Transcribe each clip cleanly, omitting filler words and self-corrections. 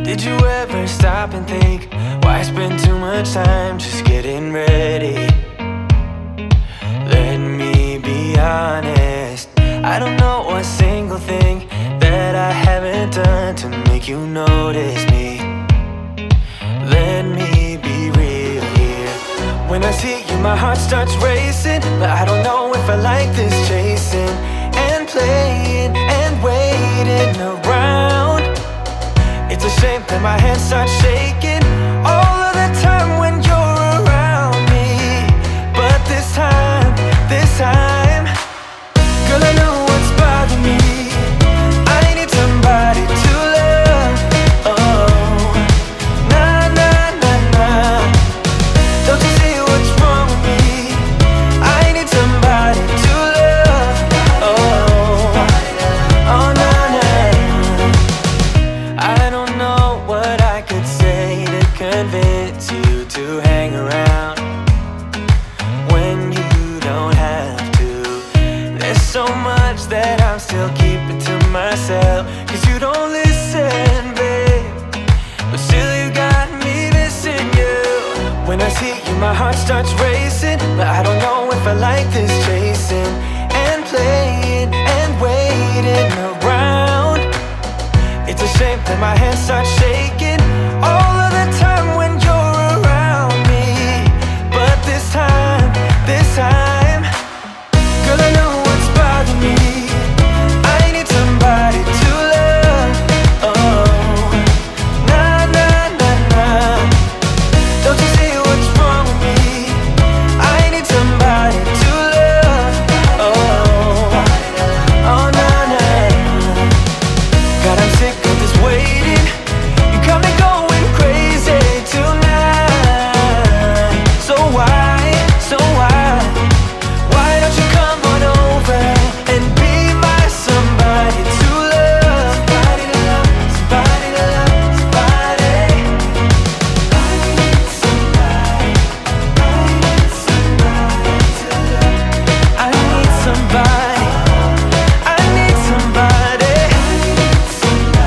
Did you ever stop and think, why spend too much time just getting ready? Let me be honest, I don't know a single thing that I haven't done to make you notice me. Let me be real here. When I see you, my heart starts racing, but I don't know if I like this chasing and playing and waiting around. It's a shame that my hands start shaking all of the time when you're around me. But this time, girl, I know what's bothering me. I need somebody to love. Oh, nah, nah, nah, nah. Don't you see what's wrong with me? I need somebody to love. Oh, oh, nah, nah. I don't know what I could say to convince you to hang around when you don't have to. There's so much that I'm still keeping to myself, 'cause you don't listen, babe. But still you got me missing you. When I see you, my heart starts racing, but I don't know if I like this chasing and playing and waiting around. It's a shame that my hands start shaking all of the time when you're around me. But this time, girl, I know what's bothering me. I need somebody to love. Oh, nah, nah, nah, nah. Don't you see what's wrong with me? I need somebody to love. Oh, oh, nah, nah. God, I'm sick of this waiting. You got me going crazy tonight. So why don't you come on over and be my somebody to love? Somebody to love, somebody to love, somebody. I need somebody, I need somebody to love. I need somebody, I need somebody. I need somebody,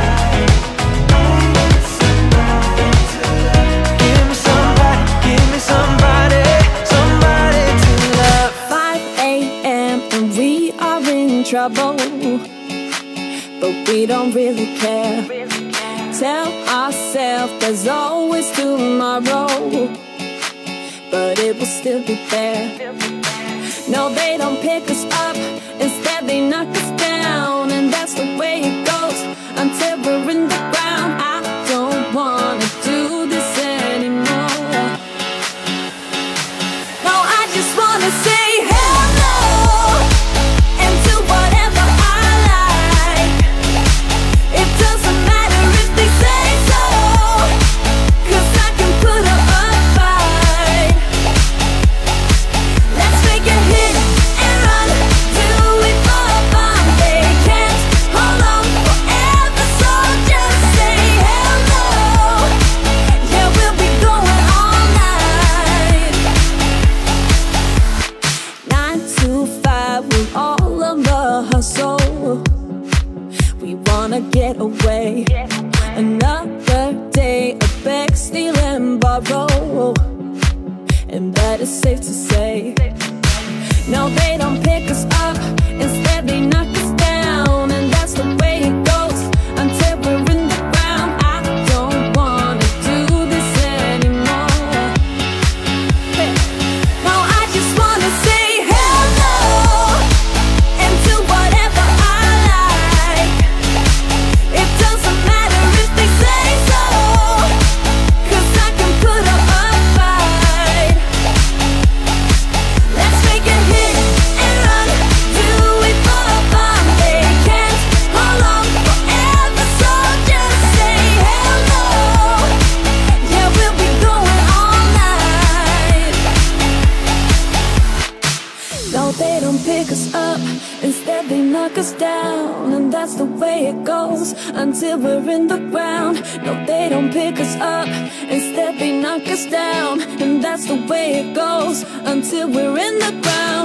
I need somebody to love. Give me somebody, give me somebody, somebody to love. 5 a.m. and we are in trouble, but we don't really care. Tell ourselves there's always tomorrow, but it will still be there. No, they don't pick us up, instead they knock us down, and that's the way it goes until we're in the ground. I don't wanna do this anymore. No, I just wanna say hello and do whatever I like. It doesn't matter if they say so, 'cause I can put up a fight. Let's make a hit and run, do it for fun. They can't hold on forever, so just say hello. Yeah, we'll be going all night. 9 to 5, we're all on the hustle. We wanna get away. Another day of beg, steal and borrow, and that is safe to say. No, they don't pick us up, instead they knock us down, and that's the way it goes until we're in the ground. I don't wanna do this anymore. Hey. No, I just wanna say hello and do whatever I like. It doesn't matter if they say so, 'cause I can put up a fight. Let's make a hit and run, do it for fun. They can't hold on forever, so just say hello. Yeah, we'll be going all night. No, they don't pick us up, instead they knock us down, and that's the way it goes until we're in the ground. No, they don't pick us up, instead they knock us down, and that's the way it goes until we're in the ground.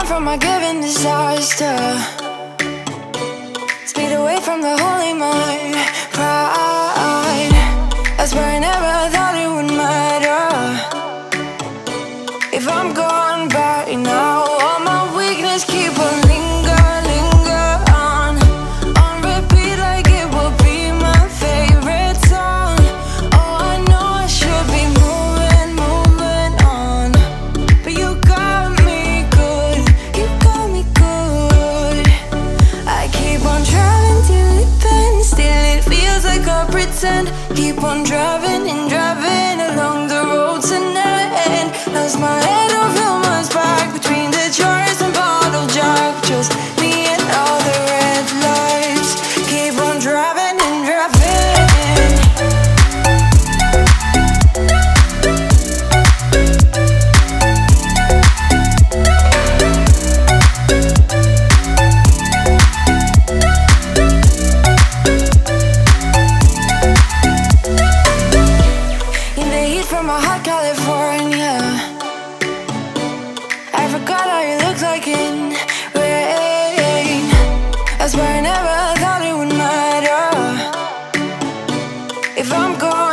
from my given disaster. Speed away from the holy mind, pride. I swear I never thought it would matter if I'm gone by now. All my weakness keep on linger on repeat like it will be my favorite song. Oh, I know I should be moving on, but you got me good, you got me good. I keep on driving till it bends, still it feels like I pretend. Keep on driving and driving along the road tonight. Lost my head over my back between the jars and bottle jack. Just me and all the red lights. Keep on driving and driving. In the heat from a hot California, I forgot how you looked like in rain. I swear I never thought it would matter if I'm gone.